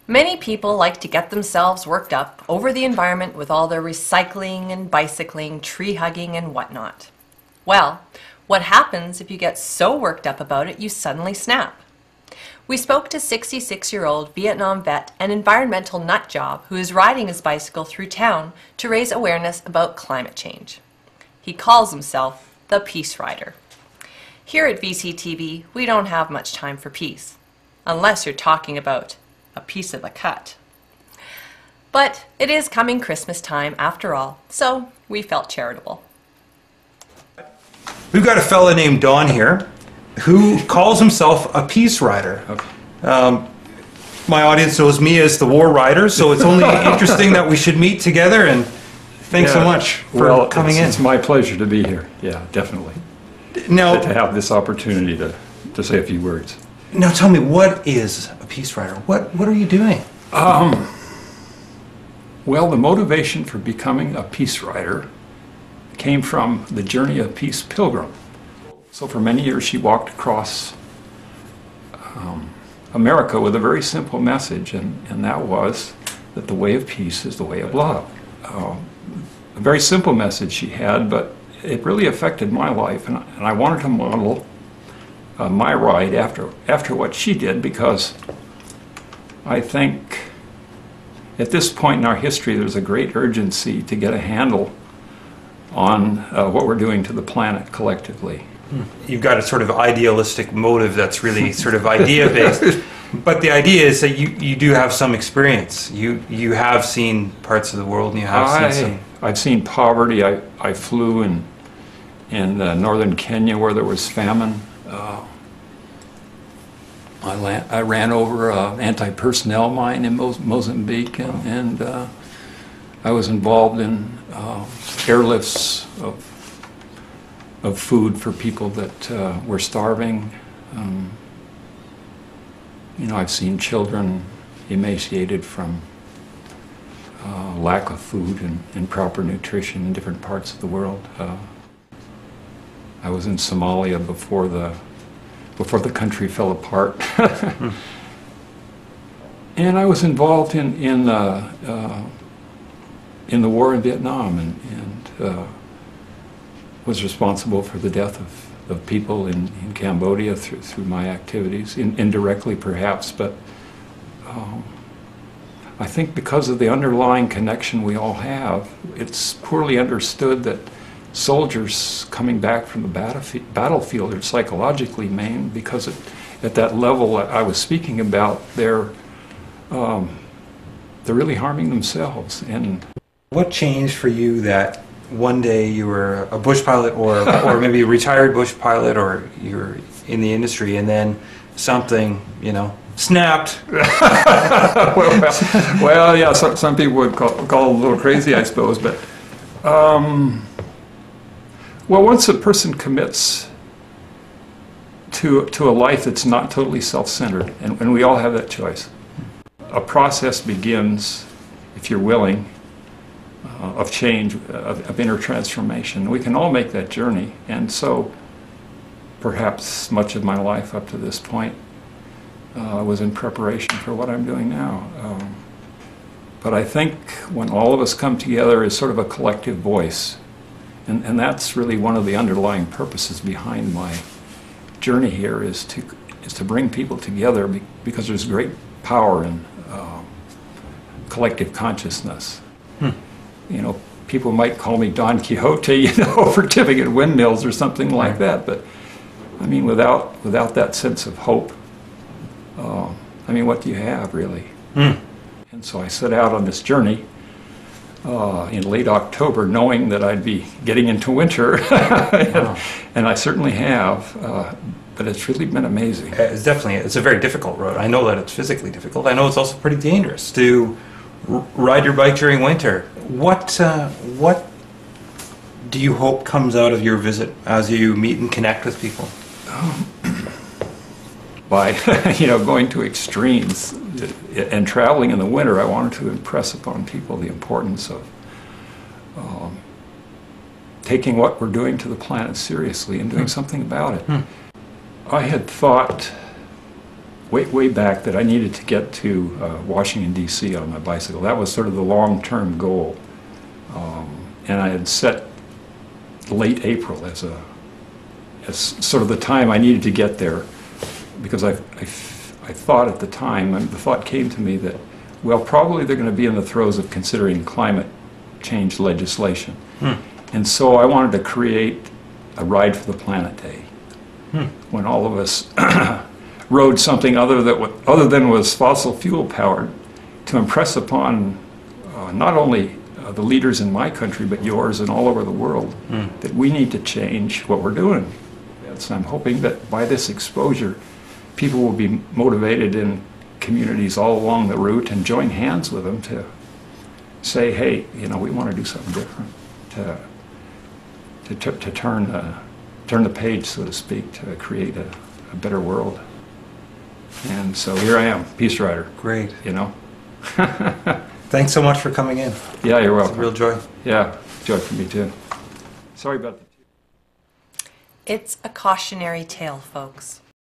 Many people like to get themselves worked up over the environment with all their recycling and bicycling, tree hugging and whatnot. Well, what happens if you get so worked up about it you suddenly snap? We spoke to 66-year-old Vietnam vet and environmental nut job who is riding his bicycle through town to raise awareness about climate change. He calls himself the Peace Rider. Here at VCTV, we don't have much time for peace, unless you're talking about a piece of the cut. But it is coming Christmas time after all, so we felt charitable. We've got a fella named Don here who calls himself a Peace Rider. Okay. My audience knows me as the War Rider, so it's only interesting that we should meet together, and thanks so much for coming in. It's my pleasure to be here. Yeah, definitely. Now, to have this opportunity to say a few words. Now tell me, what is a Peace Rider? What are you doing? Well, the motivation for becoming a Peace Rider came from the Journey of Peace pilgrim. So for many years she walked across America with a very simple message, and that was that the way of peace is the way of love. A very simple message she had, but it really affected my life, and I wanted to model my ride after what she did, because I think at this point in our history there's a great urgency to get a handle on what we're doing to the planet collectively. You've got a sort of idealistic motive that's really sort of idea-based, but the idea is that you do have some experience. You have seen parts of the world, and you have seen some. I've seen poverty. I flew in northern Kenya where there was famine. I ran over an anti-personnel mine in Mozambique, and I was involved in airlifts of food for people that were starving. You know, I've seen children emaciated from lack of food and proper nutrition in different parts of the world. I was in Somalia before the country fell apart. And I was involved in the war in Vietnam, and was responsible for the death of people in Cambodia through my activities, indirectly perhaps, but I think because of the underlying connection we all have, it's poorly understood that soldiers coming back from the battlefield are psychologically maimed, because at that level I was speaking about, they're really harming themselves. And what changed for you that one day you were a bush pilot, or maybe a retired bush pilot, or you're in the industry, and then something, snapped? well, yeah, some people would call it a little crazy, I suppose, but well, once a person commits to a life that's not totally self-centered, and we all have that choice, a process begins, if you're willing, of change, of inner transformation. We can all make that journey, and so perhaps much of my life up to this point was in preparation for what I'm doing now. But I think when all of us come together as sort of a collective voice, and that's really one of the underlying purposes behind my journey here, is to bring people together, because there's great power in collective consciousness. People might call me Don Quixote, for tipping at windmills or something like that, but I mean, without that sense of hope, what do you have, really? And so I set out on this journey in late October, knowing that I'd be getting into winter, and I certainly have, but it's really been amazing. It's a very difficult road. I know that it's physically difficult. I know it's also pretty dangerous to ride your bike during winter. What do you hope comes out of your visit as you meet and connect with people? By going to extremes and traveling in the winter, I wanted to impress upon people the importance of taking what we're doing to the planet seriously and doing something about it. I had thought way back that I needed to get to Washington, D.C. on my bicycle. That was sort of the long-term goal. And I had set late April as sort of the time I needed to get there, because I thought at the time, the thought came to me that, well, probably they're going to be in the throes of considering climate change legislation. And so I wanted to create a Ride for the Planet Day, when all of us rode something other than was fossil fuel powered, to impress upon not only the leaders in my country, but yours and all over the world, that we need to change what we're doing. So I'm hoping that by this exposure, people will be motivated in communities all along the route and join hands with them to say, hey, you know, we want to do something different, to turn the page, so to speak, to create a better world. And so here I am, Peace Rider. Great. You know? Thanks so much for coming in. Yeah, you're welcome. It's a real joy. Yeah, joy for me too. Sorry about the... It's a cautionary tale, folks.